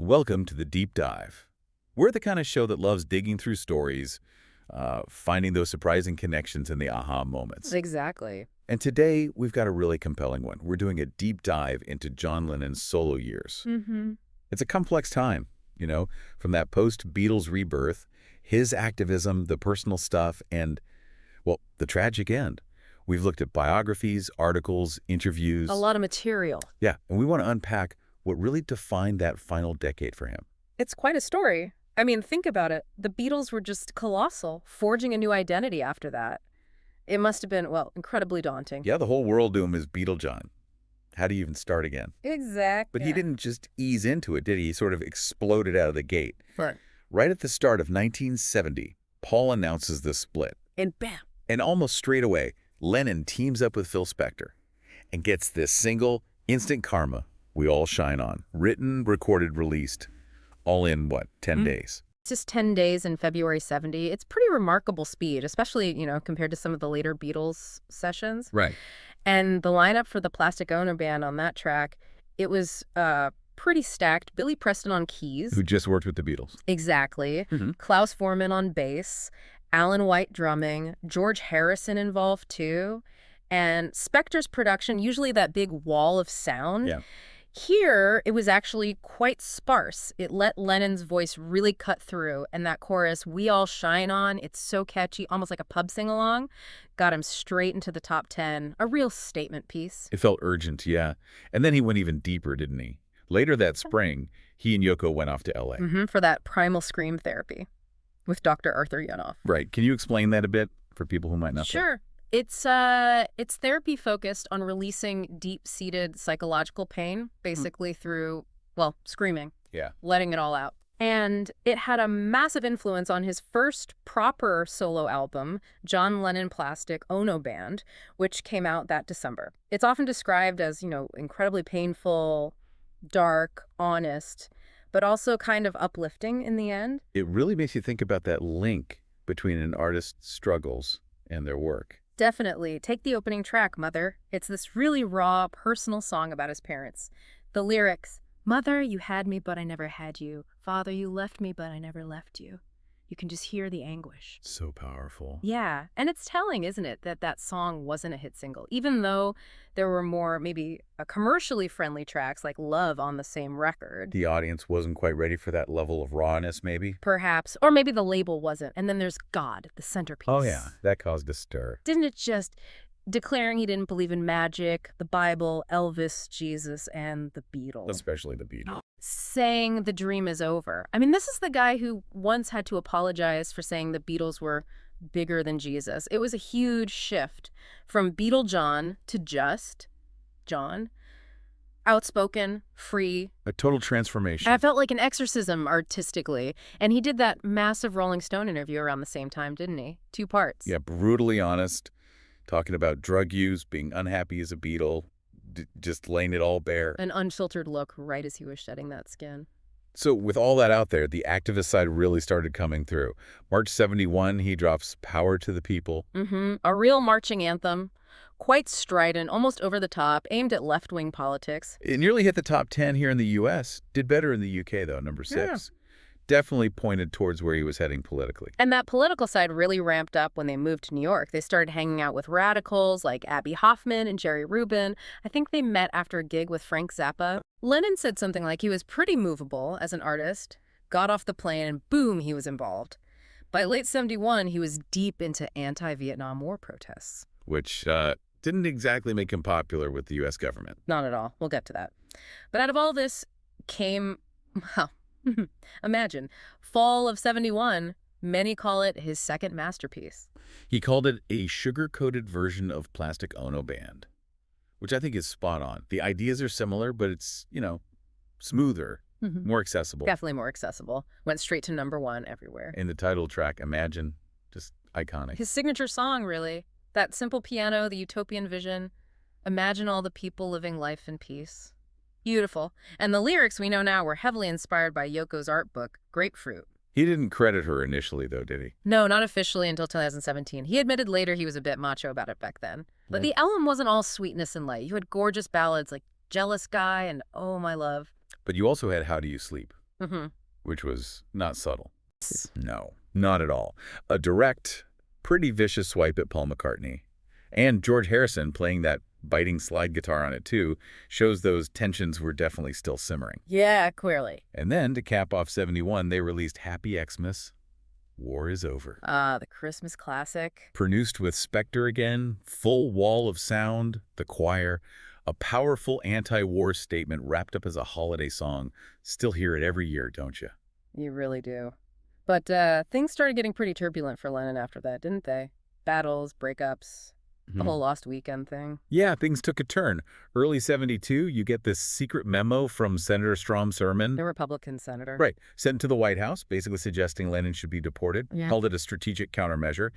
Welcome to the Deep Dive. We're the kind of show that loves digging through stories, finding those surprising connections and the aha moments. Exactly. And today, we've got a really compelling one. We're doing a deep dive into John Lennon's solo years. Mm-hmm. It's a complex time, from that post-Beatles rebirth, his activism, the personal stuff, and, well, the tragic end. We've looked at biographies, articles, interviews. A lot of material. Yeah, and we want to unpack what really defined that final decade for him. It's quite a story. I mean, think about it. The Beatles were just colossal, forging a new identity after that. It must have been, well, incredibly daunting. Yeah, the whole world to him is Beatle John. How do you even start again? Exactly. But he didn't just ease into it, did he? He sort of exploded out of the gate. Right. Right at the start of 1970, Paul announces the split. And bam. And almost straight away, Lennon teams up with Phil Spector and gets this single, Instant Karma, We All Shine On. Written, recorded, released, all in, 10 days? Just 10 days in February 70. It's pretty remarkable speed, especially, compared to some of the later Beatles sessions. Right. And the lineup for the Plastic Ono Band on that track, it was pretty stacked. Billy Preston on keys. Who just worked with the Beatles. Exactly. Mm-hmm. Klaus Voormann on bass. Alan White drumming. George Harrison involved too. And Spector's production, usually that big wall of sound. Yeah. Here, it was actually quite sparse. It let Lennon's voice really cut through. And that chorus, We All Shine On, it's so catchy, almost like a pub sing-along, got him straight into the top 10. A real statement piece. It felt urgent, yeah. And then he went even deeper, didn't he? Later that spring, he and Yoko went off to L.A. For that primal scream therapy with Dr. Arthur Yanoff. Right. Can you explain that a bit for people who might not know? Sure. It's therapy focused on releasing deep-seated psychological pain, basically through, screaming. Yeah. Letting it all out. And it had a massive influence on his first proper solo album, John Lennon Plastic Ono Band, which came out that December. It's often described as, incredibly painful, dark, honest, but also kind of uplifting in the end. It really makes you think about that link between an artist's struggles and their work. Definitely. Take the opening track, Mother. It's this really raw, personal song about his parents. The lyrics, Mother, you had me, but I never had you. Father, you left me, but I never left you. You can just hear the anguish. So powerful. Yeah, and it's telling, isn't it, that that song wasn't a hit single, even though there were more maybe commercially friendly tracks like Love on the same record. The audience wasn't quite ready for that level of rawness, maybe? Perhaps, or maybe the label wasn't. And then there's God, the centerpiece. Oh, yeah, that caused a stir. Didn't it just declaring he didn't believe in magic, the Bible, Elvis, Jesus, and the Beatles? Especially the Beatles. Saying the dream is over. I mean, this is the guy who once had to apologize for saying the Beatles were bigger than Jesus. It was a huge shift from Beatle John to just John. Outspoken, free. A total transformation. I felt like an exorcism artistically. And he did that massive Rolling Stone interview around the same time, didn't he? 2 parts. Yeah, brutally honest, talking about drug use, being unhappy as a Beatle, just laying it all bare. An unfiltered look right as he was shedding that skin. So with all that out there, the activist side really started coming through. March 71, he drops Power to the People. A real marching anthem. Quite strident, almost over the top, aimed at left-wing politics. It nearly hit the top 10 here in the U.S. Did better in the UK, though, number 6. Yeah. Definitely pointed towards where he was heading politically. And that political side really ramped up when they moved to New York. They started hanging out with radicals like Abby Hoffman and Jerry Rubin. I think they met after a gig with Frank Zappa. Lennon said something like he was pretty movable as an artist, got off the plane, and boom, he was involved. By late 71, he was deep into anti-Vietnam War protests. Which didn't exactly make him popular with the U.S. government. Not at all. We'll get to that. But out of all this came, well, imagine, fall of 71, many call it his second masterpiece. He called it a sugar-coated version of Plastic Ono Band, which I think is spot on. The ideas are similar, but it's, smoother, more accessible. Definitely more accessible. Went straight to #1 everywhere. In the title track, Imagine, just iconic. His signature song, really. That simple piano, the utopian vision. Imagine all the people living life in peace. Beautiful. And the lyrics we know now were heavily inspired by Yoko's art book, Grapefruit. He didn't credit her initially, though, did he? No, not officially until 2017. He admitted later he was a bit macho about it back then. But the album wasn't all sweetness and light. You had gorgeous ballads like Jealous Guy and Oh My Love. But you also had How Do You Sleep? Mm-hmm. which was not subtle. No, not at all. A direct, pretty vicious swipe at Paul McCartney. And George Harrison playing that biting slide guitar on it too shows those tensions were definitely still simmering. Yeah, clearly. And then, to cap off 71, they released Happy Xmas, War is Over. The Christmas classic. Produced with Spector again, full wall of sound, the choir, a powerful anti-war statement wrapped up as a holiday song. Still hear it every year, don't you? You really do. But things started getting pretty turbulent for Lennon after that, didn't they? Battles, breakups, the whole Lost Weekend thing. Yeah, things took a turn. Early 72, you get this secret memo from Senator Strom Thurmond. The Republican senator. Right, sent to the White House, basically suggesting Lennon should be deported, held it a strategic countermeasure.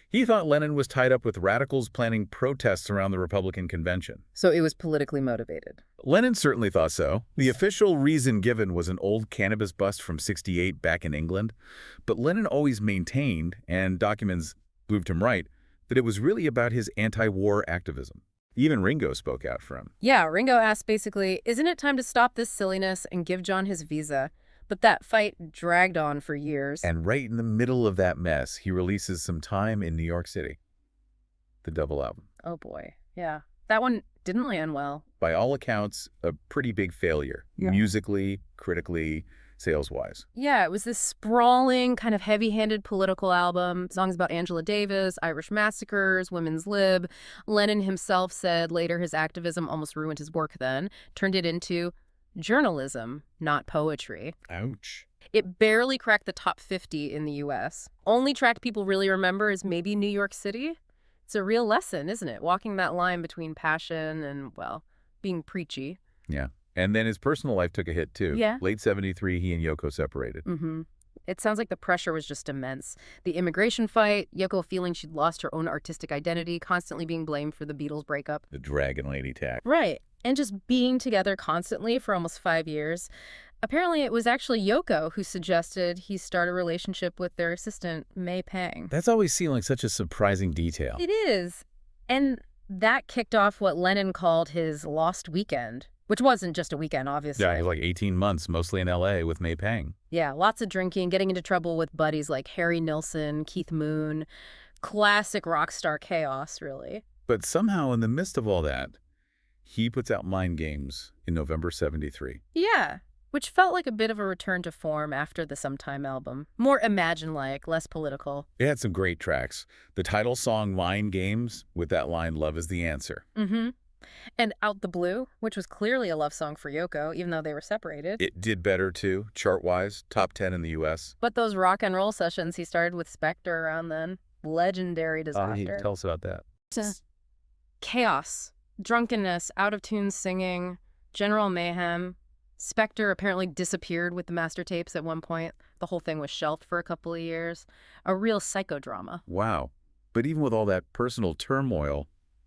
He thought Lennon was tied up with radicals planning protests around the Republican convention. So it was politically motivated. Lennon certainly thought so. The official reason given was an old cannabis bust from '68 back in England. But Lennon always maintained, and documents proved him right, that it was really about his anti-war activism. Even Ringo spoke out for him. Yeah, Ringo asked basically, isn't it time to stop this silliness and give John his visa? But that fight dragged on for years. And right in the middle of that mess, he releases Some Time in New York City, the double album. Oh boy, yeah. That one didn't land well. By all accounts, a pretty big failure, musically, critically, sales-wise. Yeah, it was this sprawling, kind of heavy-handed political album. Songs about Angela Davis, Irish massacres, women's lib. Lennon himself said later his activism almost ruined his work then, turned it into journalism, not poetry. Ouch. It barely cracked the top 50 in the U.S. Only track people really remember is maybe New York City. It's a real lesson, isn't it? Walking that line between passion and, well, being preachy. Yeah. And then his personal life took a hit, too. Yeah. Late 73, he and Yoko separated. Mm-hmm. It sounds like the pressure was just immense. The immigration fight, Yoko feeling she'd lost her own artistic identity, constantly being blamed for the Beatles breakup. The Dragon Lady tag. Right. And just being together constantly for almost 5 years. Apparently, it was actually Yoko who suggested he start a relationship with their assistant, May Pang. That's always seemed like such a surprising detail. It is. And that kicked off what Lennon called his lost weekend, which wasn't just a weekend, obviously. Yeah, he was like 18 months, mostly in L.A. with May Pang. Yeah, lots of drinking, getting into trouble with buddies like Harry Nilsson, Keith Moon. Classic rock star chaos, really. But somehow, in the midst of all that, he puts out Mind Games in November 73. Yeah, which felt like a bit of a return to form after the Sometime album. More Imagine-like, less political. It had some great tracks. The title song, Mind Games, with that line, Love is the Answer. Mm-hmm. And Out the Blue, which was clearly a love song for Yoko, even though they were separated. It did better, too, chart-wise, top 10 in the U.S. But those rock and roll sessions he started with Spector around then, legendary disaster. Tell us about that. Chaos, drunkenness, out-of-tune singing, general mayhem. Spector apparently disappeared with the master tapes at one point. The whole thing was shelved for a couple of years. A real psychodrama. Wow. But even with all that personal turmoil,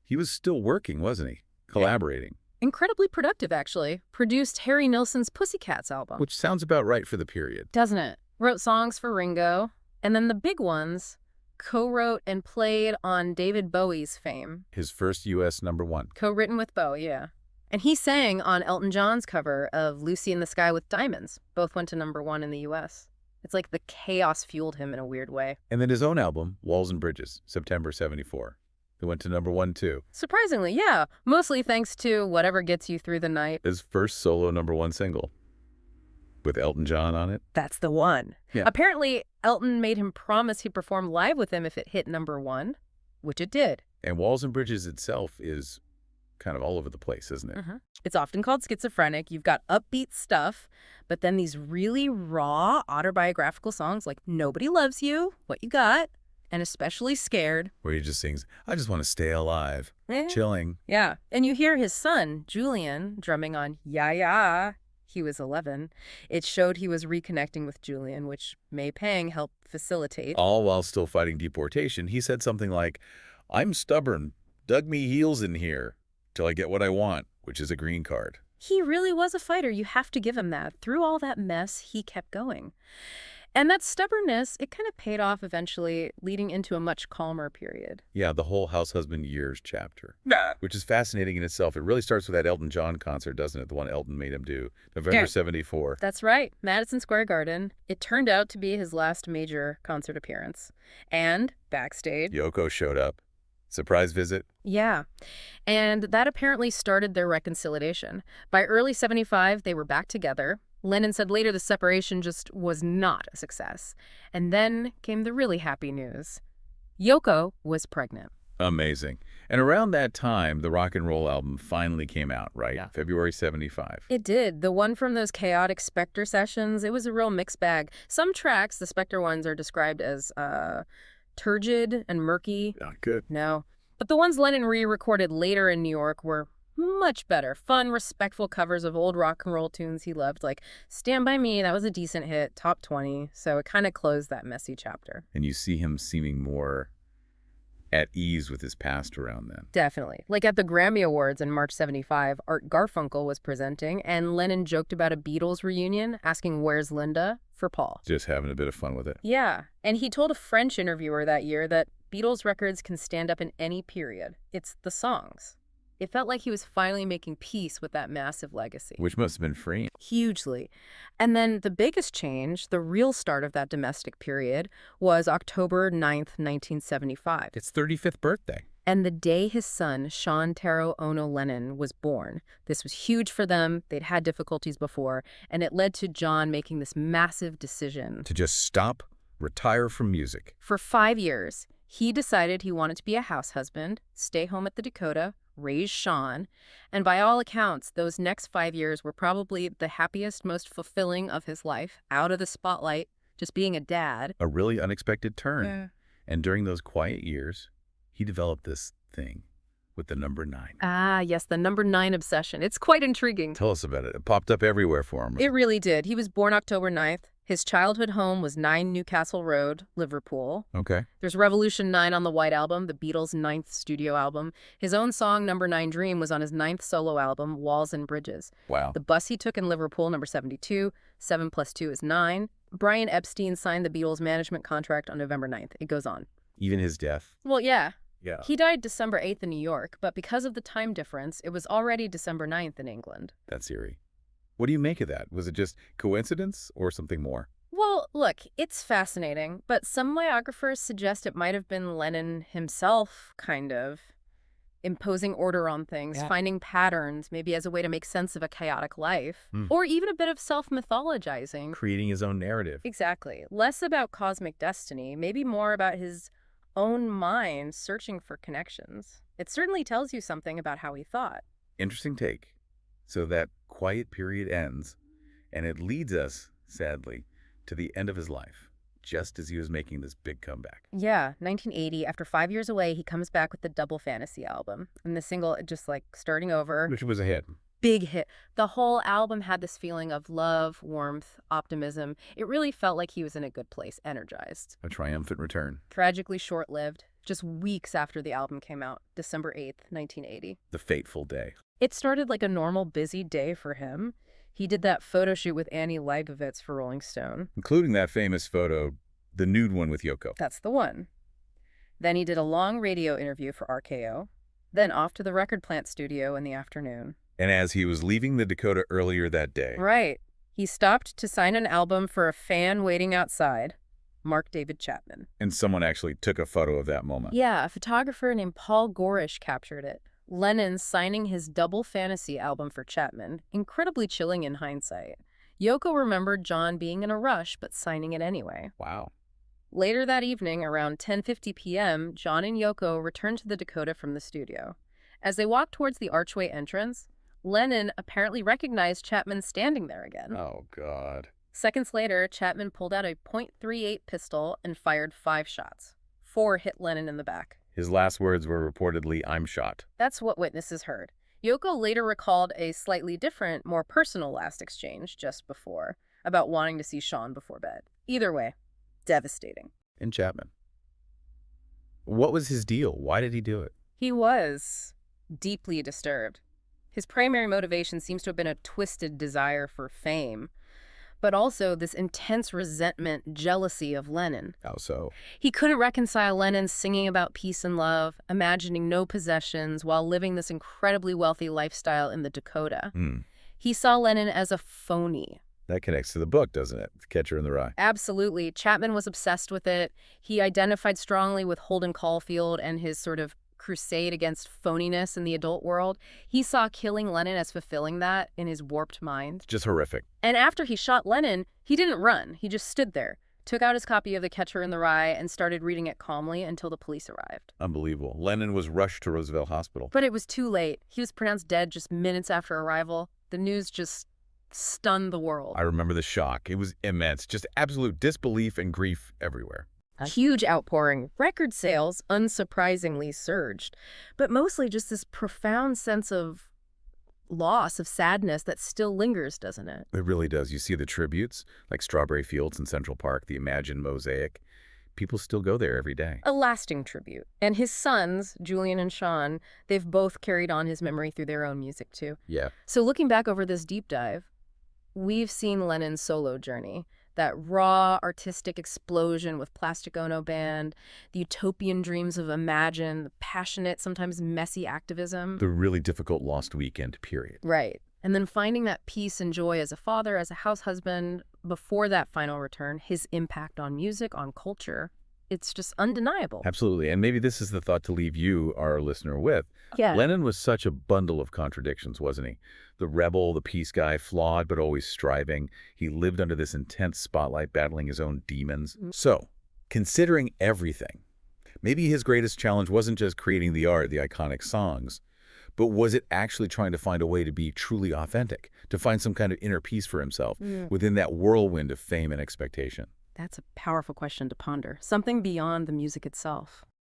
he was still working, wasn't he? Collaborating. Incredibly productive, actually. Produced Harry Nilsson's Pussycats album. Which sounds about right for the period. Doesn't it? Wrote songs for Ringo. And then the big ones, co-wrote and played on David Bowie's fame. His first U.S. #1. Co-written with Bowie, yeah. And he sang on Elton John's cover of Lucy in the Sky with Diamonds. Both went to #1 in the U.S. It's like the chaos fueled him in a weird way. And then his own album, Walls and Bridges, September 74. It went to #1, too. Surprisingly, yeah. Mostly thanks to Whatever Gets You Through the Night. His first solo #1 single. With Elton John on it. That's the one. Yeah. Apparently, Elton made him promise he'd perform live with him if it hit #1, which it did. And Walls and Bridges itself is kind of all over the place, isn't it? Mm-hmm. It's often called schizophrenic. You've got upbeat stuff, but then these really raw autobiographical songs like Nobody Loves You, What You Got, and Especially Scared. Where he just sings, I just want to stay alive, chilling. Yeah. And you hear his son, Julian, drumming on Yeah, Yeah. He was 11. It showed he was reconnecting with Julian, which May Pang helped facilitate. All while still fighting deportation, he said something like, I'm stubborn, dug me heels in here till I get what I want, which is a green card. He really was a fighter. You have to give him that. Through all that mess, he kept going. And that stubbornness, it kind of paid off eventually, leading into a much calmer period. Yeah, the whole house husband years chapter, Yeah. which is fascinating in itself. It really starts with that Elton John concert, doesn't it? The one Elton made him do, November Yeah. 74. That's right, Madison Square Garden. It turned out to be his last major concert appearance. And backstage. Yoko showed up. Surprise visit. Yeah. And that apparently started their reconciliation. By early 75, they were back together. Lennon said later the separation just was not a success. And then came the really happy news. Yoko was pregnant. Amazing. And around that time, the rock and roll album finally came out, right? Yeah. February 75. It did. The one from those chaotic Spectre sessions, it was a real mixed bag. Some tracks, the Spectre ones, are described as turgid and murky. Not good. No. But the ones Lennon re-recorded later in New York were much better. Fun, respectful covers of old rock and roll tunes he loved, like Stand By Me, that was a decent hit, top 20. So it kind of closed that messy chapter. And you see him seeming more at ease with his past around then. Definitely. Like at the Grammy Awards in March 75, Art Garfunkel was presenting, and Lennon joked about a Beatles reunion, asking where's Linda for Paul. Just having a bit of fun with it. Yeah, and he told a French interviewer that year that Beatles records can stand up in any period. It's the songs. It felt like he was finally making peace with that massive legacy. Which must have been freeing. Hugely. And then the biggest change, the real start of that domestic period, was October 9th, 1975. Its 35th birthday. And the day his son, Sean Taro Ono Lennon, was born. This was huge for them. They'd had difficulties before, and it led to John making this massive decision. To just stop, retire from music. For 5 years, he decided he wanted to be a house husband, stay home at the Dakota, raise Sean, and by all accounts, those next 5 years were probably the happiest, most fulfilling of his life, out of the spotlight, just being a dad. A really unexpected turn. Yeah. And during those quiet years, he developed this thing with the number 9. Ah, yes, the number 9 obsession. It's quite intriguing. Tell us about it. It popped up everywhere for him. It really did. He was born October 9th. His childhood home was 9 Newcastle Road, Liverpool. Okay. There's Revolution 9 on the White Album, the Beatles' 9th studio album. His own song, Number 9 Dream, was on his 9th solo album, Walls and Bridges. Wow. The bus he took in Liverpool, number 72, 7 plus 2 is 9. Brian Epstein signed the Beatles' management contract on November 9th. It goes on. Even his death. Well, yeah. Yeah. He died December 8th in New York, but because of the time difference, it was already December 9th in England. That's eerie. What do you make of that? Was it just coincidence or something more? Well, look, it's fascinating, but some biographers suggest it might have been Lennon himself, kind of, imposing order on things, Yeah. finding patterns, maybe as a way to make sense of a chaotic life, Hmm. or even a bit of self-mythologizing. Creating his own narrative. Exactly. Less about cosmic destiny, maybe more about his own mind searching for connections. It certainly tells you something about how he thought. Interesting take. So that quiet period ends, and it leads us, sadly, to the end of his life, just as he was making this big comeback. Yeah, 1980, after 5 years away, he comes back with the Double Fantasy album. And the single, just like starting over, Which was a hit. big hit. The whole album had this feeling of love, warmth, optimism. It really felt like he was in a good place, energized. A triumphant return. Tragically short-lived, just weeks after the album came out, December 8th, 1980. The fateful day. It started like a normal busy day for him. He did that photo shoot with Annie Leibovitz for Rolling Stone. Including that famous photo, the nude one with Yoko. That's the one. Then he did a long radio interview for RKO. Then off to the record plant studio in the afternoon. And as he was leaving the Dakota earlier that day, Right. He stopped to sign an album for a fan waiting outside, Mark David Chapman. and someone actually took a photo of that moment. Yeah, a photographer named Paul Gorish captured it. Lennon signing his Double Fantasy album for Chapman, incredibly chilling in hindsight. Yoko remembered John being in a rush, but signing it anyway. Wow. Later that evening, around 10:50 p.m., John and Yoko returned to the Dakota from the studio. As they walked towards the archway entrance, Lennon apparently recognized Chapman standing there again. Oh, God. Seconds later, Chapman pulled out a .38 pistol and fired 5 shots. 4 hit Lennon in the back. His last words were reportedly, "I'm shot." That's what witnesses heard. Yoko later recalled a slightly different, more personal last exchange just before, about wanting to see Sean before bed. Either way, devastating. And Chapman. What was his deal? Why did he do it? He was deeply disturbed. His primary motivation seems to have been a twisted desire for fame. but also this intense resentment, jealousy of Lennon. How so? He couldn't reconcile Lennon singing about peace and love, imagining no possessions, while living this incredibly wealthy lifestyle in the Dakota. Hmm. He saw Lennon as a phony. That connects to the book, doesn't it? The Catcher in the Rye. Absolutely. Chapman was obsessed with it. He identified strongly with Holden Caulfield and his sort of crusade against phoniness in the adult world. He saw killing Lennon as fulfilling that in his warped mind. Just horrific. And after he shot Lennon, he didn't run. He just stood there, took out his copy of The Catcher in the Rye, and started reading it calmly until the police arrived. Unbelievable. Lennon was rushed to Roosevelt Hospital. But it was too late. He was pronounced dead just minutes after arrival. The news just stunned the world. I remember the shock. It was immense. Just absolute disbelief and grief everywhere. A huge outpouring. Record sales, unsurprisingly, surged. But mostly just this profound sense of loss, of sadness that still lingers, doesn't it? It really does. You see the tributes, like Strawberry Fields in Central Park, the Imagine Mosaic. People still go there every day. A lasting tribute. And his sons, Julian and Sean, they've both carried on his memory through their own music, too. Yeah. So looking back over this deep dive, we've seen Lennon's solo journey, that raw artistic explosion with Plastic Ono Band, the utopian dreams of Imagine, the passionate, sometimes messy activism. The really difficult Lost Weekend period. Right. And then finding that peace and joy as a father, as a house husband, before that final return, his impact on music, on culture, it's just undeniable. Absolutely. And maybe this is the thought to leave you, our listener, with. Yeah. Lennon was such a bundle of contradictions, wasn't he? The rebel, the peace guy, flawed but always striving. He lived under this intense spotlight, battling his own demons. So, considering everything, maybe his greatest challenge wasn't just creating the art, the iconic songs, but was it actually trying to find a way to be truly authentic, to find some kind of inner peace for himself within that whirlwind of fame and expectation? That's a powerful question to ponder. Something beyond the music itself.